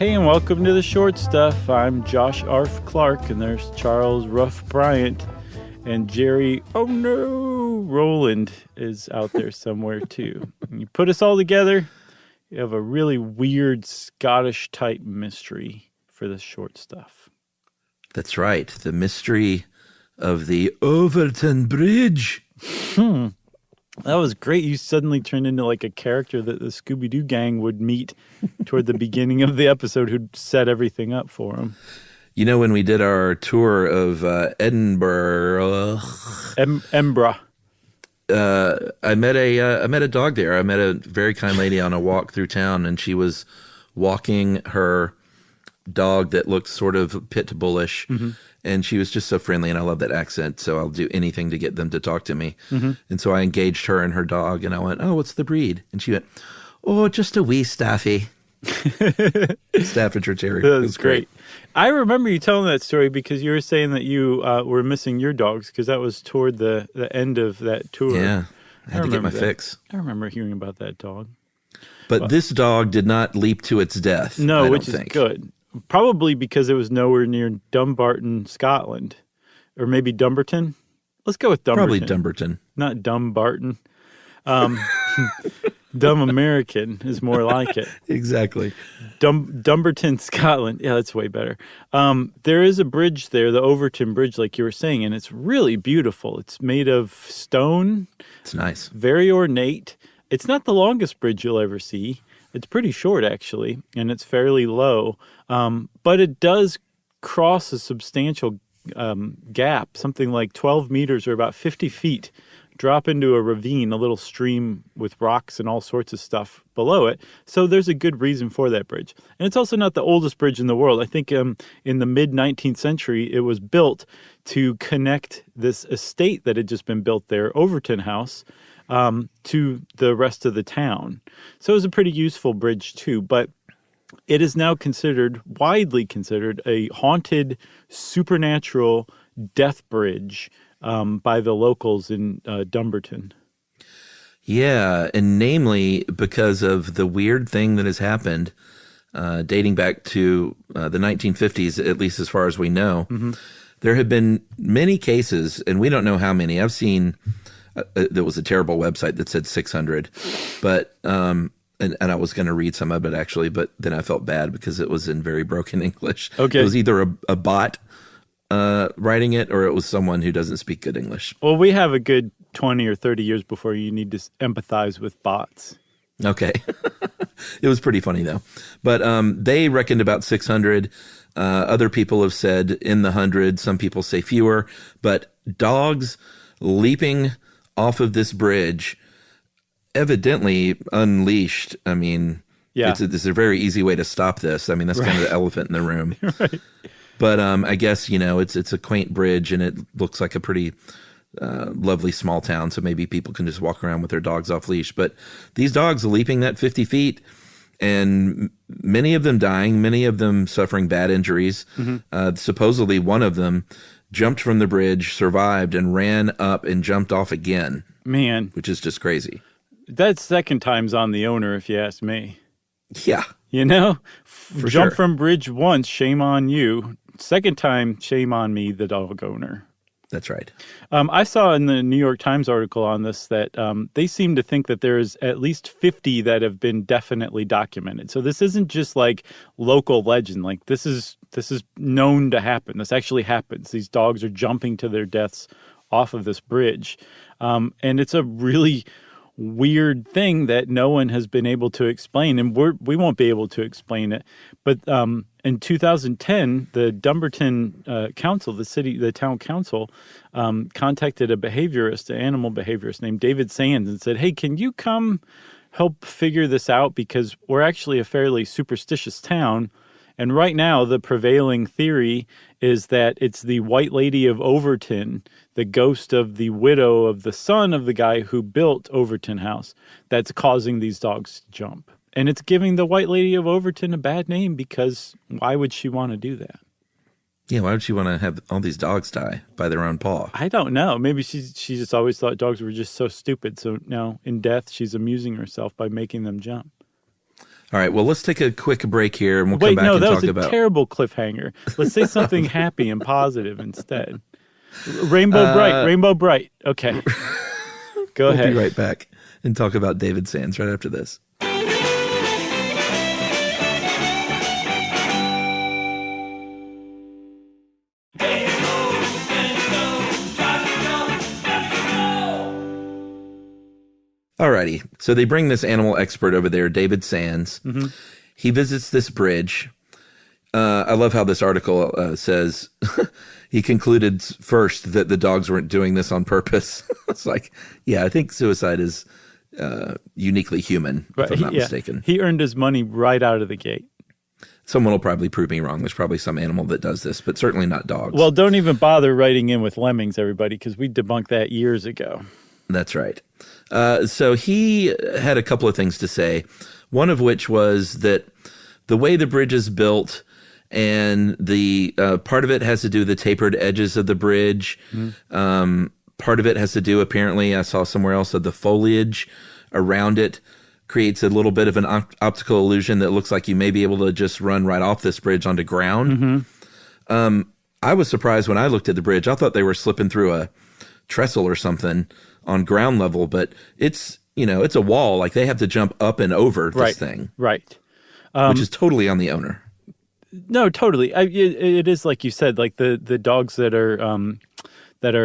Hey, and welcome to the Short Stuff. I'm Josh Arf Clark, and there's Charles Ruff Bryant, and Jerry, oh no, Rowland is out there somewhere too. And you put us all together, you have a really weird Scottish-type mystery for the Short Stuff. That's right, the mystery of the Overton Bridge. That was great. You suddenly turned into like a character that the Scooby-Doo gang would meet toward the beginning of the episode who'd set everything up for them. You know, when we did our tour of Edinburgh, Embra. I met a dog there. I met a very kind lady on a walk through town, and she was walking her dog that looked sort of pit bullish. Mm-hmm. And she was just so friendly, and I love that accent, so I'll do anything to get them to talk to me. Mm-hmm. And so I engaged her and her dog, and I went, "Oh, what's the breed?" And she went, "Oh, just a wee Staffy." Staffordshire Terrier. That was great. I remember you telling that story because you were saying that you were missing your dogs because that was toward the end of that tour. Yeah, I had to get my fix. I remember hearing about that dog. But this dog did not leap to its death. No, which is good. Probably because it was nowhere near Dumbarton, Scotland. Or maybe Dumbarton? Let's go with Dumbarton. Probably Dumbarton. Not Dumbarton. Dumb American is more like it. Exactly. Dumbarton, Scotland. Yeah, that's way better. There is a bridge there, the Overton Bridge, like you were saying, and it's really beautiful. It's made of stone. It's nice. Very ornate. It's not the longest bridge you'll ever see. It's pretty short, actually, and it's fairly low. But it does cross a substantial gap, something like 12 meters or about 50 feet, drop into a ravine, a little stream with rocks and all sorts of stuff below it. So there's a good reason for that bridge. And it's also not the oldest bridge in the world. I think in the mid-19th century, it was built to connect this estate that had just been built there, Overton House, to the rest of the town. So it was a pretty useful bridge too, but it is now widely considered, a haunted, supernatural death bridge by the locals in Dumbarton. Yeah, and namely because of the weird thing that has happened dating back to the 1950s, at least as far as we know. Mm-hmm. There have been many cases, and we don't know how many. I've seen... there was a terrible website that said 600, but and I was going to read some of it actually, but then I felt bad because it was in very broken English. Okay, it was either a bot writing it or it was someone who doesn't speak good English. Well, we have a good 20 or 30 years before you need to empathize with bots. Okay, it was pretty funny though, but they reckoned about 600. Other people have said in the hundreds. Some people say fewer, but dogs leaping off of this bridge, evidently unleashed. I mean, yeah. It's a very easy way to stop this. I mean, that's kind of the elephant in the room. Right. But I guess, it's a quaint bridge, and it looks like a pretty lovely small town, so maybe people can just walk around with their dogs off leash. But these dogs leaping that 50 feet, and many of them dying, many of them suffering bad injuries. Mm-hmm. Supposedly one of them jumped from the bridge, survived, and ran up and jumped off again. Man. Which is just crazy. That second time's on the owner, if you ask me. Yeah. For jump sure. From bridge once, shame on you. Second time, shame on me, the dog owner. That's right. I saw in the New York Times article on this that they seem to think that there's at least 50 that have been definitely documented. So this isn't just like local legend. Like this is known to happen. This actually happens. These dogs are jumping to their deaths off of this bridge. And it's a really weird thing that no one has been able to explain, and we won't be able to explain it. But in 2010, the Dumbarton council, the town council, contacted an animal behaviorist named David Sands, and said, "Hey, can you come help figure this out? Because we're actually a fairly superstitious town, and right now the prevailing theory is that it's the White Lady of Overton, the ghost of the widow of the son of the guy who built Overton House, that's causing these dogs to jump. And it's giving the White Lady of Overton a bad name because why would she want to do that?" Yeah, why would she want to have all these dogs die by their own paw? I don't know. Maybe she just always thought dogs were just so stupid. So now in death, she's amusing herself by making them jump. All right, well, let's take a quick break here, and we'll Wait, come back no, and that talk was a about... terrible cliffhanger. Let's say something happy and positive instead. Rainbow bright. Okay. Go ahead. We'll be right back and talk about David Sands right after this. Alrighty, so they bring this animal expert over there, David Sands. Mm-hmm. He visits this bridge. I love how this article says he concluded first that the dogs weren't doing this on purpose. It's like, yeah, I think suicide is uniquely human, if I'm not mistaken. He earned his money right out of the gate. Someone will probably prove me wrong. There's probably some animal that does this, but certainly not dogs. Well, don't even bother writing in with lemmings, everybody, because we debunked that years ago. That's right. So he had a couple of things to say, one of which was that the way the bridge is built and the part of it has to do with the tapered edges of the bridge. Mm. Part of it has to do, apparently, I saw somewhere else, of the foliage around it creates a little bit of an optical illusion that looks like you may be able to just run right off this bridge onto ground. Mm-hmm. I was surprised when I looked at the bridge. I thought they were slipping through a trestle or something on ground level, but it's a wall. Like, they have to jump up and over this thing. Right. Which is totally on the owner. No, totally. It is like you said, like the dogs that are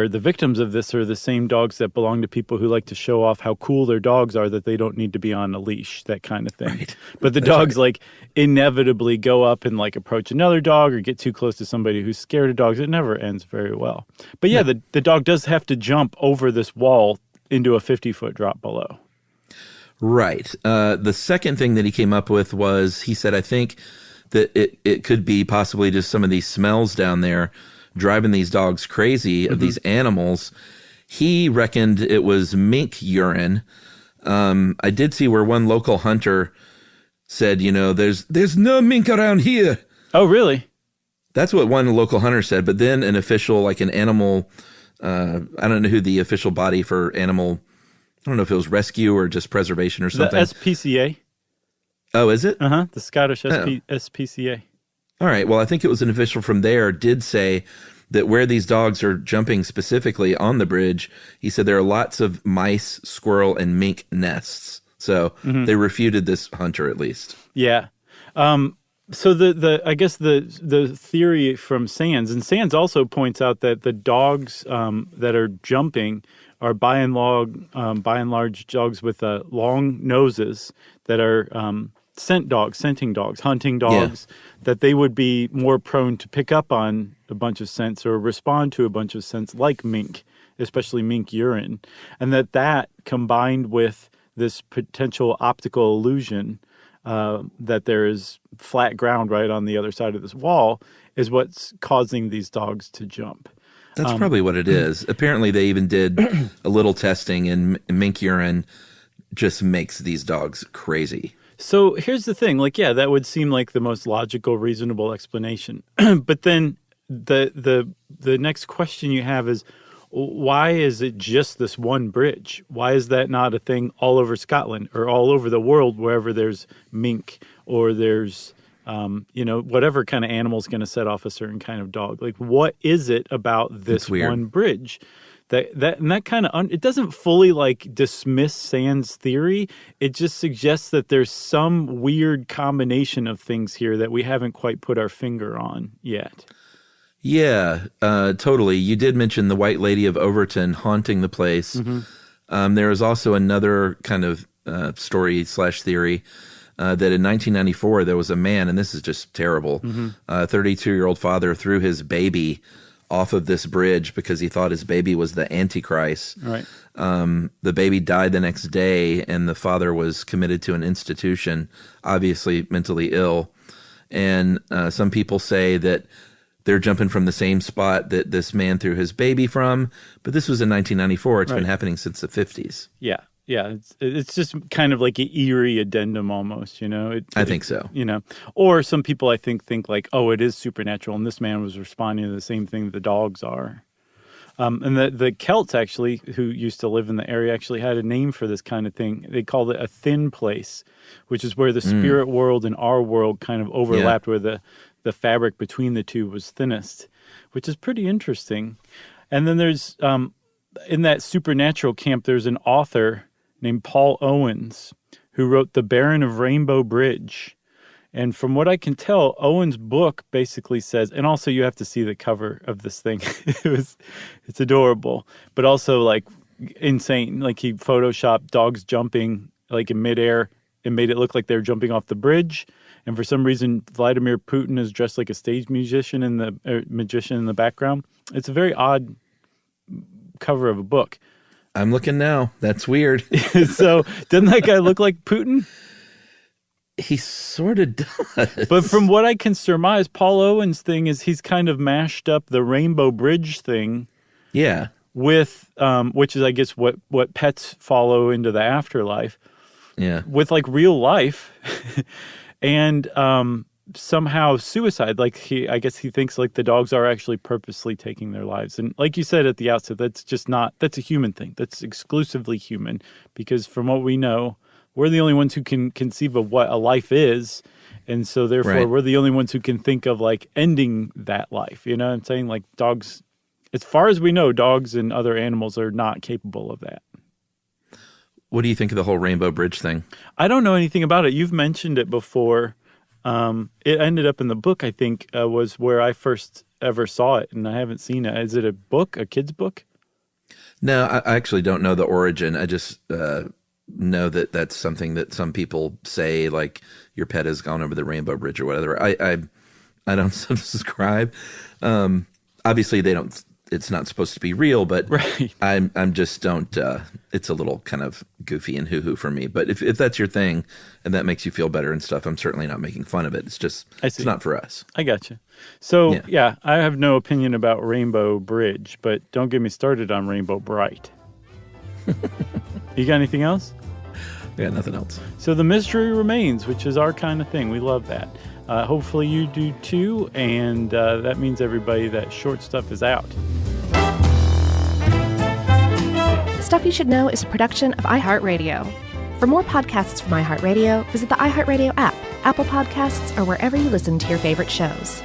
the victims of this are the same dogs that belong to people who like to show off how cool their dogs are, that they don't need to be on a leash, that kind of thing. Right. But the dogs like inevitably go up and like approach another dog or get too close to somebody who's scared of dogs. It never ends very well. But yeah, the dog does have to jump over this wall into a 50-foot drop below. Right. The second thing that he came up with was, he said, I think that it could be possibly just some of these smells down there driving these dogs crazy of these animals. He reckoned it was mink urine. I did see where one local hunter said, there's no mink around here. Oh, really? That's what one local hunter said. But then an official, like an animal, I don't know who the official body for animal, I don't know if it was rescue or just preservation or something. The SPCA. Oh, is it? Uh-huh. The Scottish SPCA. All right. Well, I think it was an official from there did say that where these dogs are jumping specifically on the bridge, he said there are lots of mice, squirrel, and mink nests. So they refuted this hunter at least. Yeah. So I guess the theory from Sands, and Sands also points out that the dogs that are jumping are by and large dogs with long noses that are scenting dogs, hunting dogs, that they would be more prone to pick up on a bunch of scents or respond to a bunch of scents like mink, especially mink urine. And that combined with this potential optical illusion that there is flat ground right on the other side of this wall is what's causing these dogs to jump. That's probably what it is. Apparently they even did a little testing, and mink urine just makes these dogs crazy. So here's the thing, that would seem like the most logical, reasonable explanation. But then the next question you have is, why is it just this one bridge? Why is that not a thing all over Scotland or all over the world, wherever there's mink or there's, whatever kind of animal is going to set off a certain kind of dog? Like, what is it about this one bridge? That kind of it doesn't fully dismiss Sands' theory. It just suggests that there's some weird combination of things here that we haven't quite put our finger on yet. Yeah, totally. You did mention the White Lady of Overton haunting the place. Mm-hmm. There is also another kind of story/theory that in 1994 there was a man, and this is just terrible. Mm-hmm. A 32-year-old father threw his baby off of this bridge because he thought his baby was the Antichrist. Right. The baby died the next day, and the father was committed to an institution, obviously mentally ill. And some people say that they're jumping from the same spot that this man threw his baby from, but this was in 1994. It's been happening since the 50s. Yeah. Yeah, it's just kind of like an eerie addendum almost, I think so. Or some people I think like, oh, it is supernatural, and this man was responding to the same thing the dogs are. And the Celts, actually, who used to live in the area, actually had a name for this kind of thing. They called it a thin place, which is where the spirit world and our world kind of overlapped, where the fabric between the two was thinnest, which is pretty interesting. And then there's, in that supernatural camp, there's an author named Paul Owens who wrote The Baron of Rainbow Bridge. And from what I can tell, Owen's book basically says, and also you have to see the cover of this thing. It's adorable, but also like insane. Like he photoshopped dogs jumping like in midair and made it look like they were jumping off the bridge. And for some reason, Vladimir Putin is dressed like a stage musician magician in the background. It's a very odd cover of a book. I'm looking now. That's weird. So doesn't that guy look like Putin? He sort of does. But from what I can surmise, Paul Owens' thing is he's kind of mashed up the Rainbow Bridge thing. Yeah. With, which is, I guess, what pets follow into the afterlife. Yeah. With, like, real life. And somehow suicide. Like, I guess he thinks, like, the dogs are actually purposely taking their lives. And like you said at the outset, that's a human thing. That's exclusively human. Because from what we know, we're the only ones who can conceive of what a life is. And so therefore we're the only ones who can think of like ending that life. You know what I'm saying? Like dogs, as far as we know, dogs and other animals are not capable of that. What do you think of the whole Rainbow Bridge thing? I don't know anything about it. You've mentioned it before. It ended up in the book, I think, was where I first ever saw it. And I haven't seen it. Is it a book, a kid's book? No, I actually don't know the origin. I just... know that that's something that some people say, like your pet has gone over the Rainbow Bridge or whatever. I don't subscribe. Obviously they don't, it's not supposed to be real, but right. I'm just don't, it's a little kind of goofy and hoo-hoo for me. But if that's your thing and that makes you feel better and stuff, I'm certainly not making fun of it. It's just, it's not for us. I got you. So yeah, I have no opinion about Rainbow Bridge, but don't get me started on Rainbow Bright. You got anything else? Yeah, nothing else. So the mystery remains, which is our kind of thing. We love that. Hopefully you do too, and that means everybody that short stuff is out. Stuff You Should Know is a production of iHeartRadio. For more podcasts from iHeartRadio, visit the iHeartRadio app, Apple Podcasts, or wherever you listen to your favorite shows.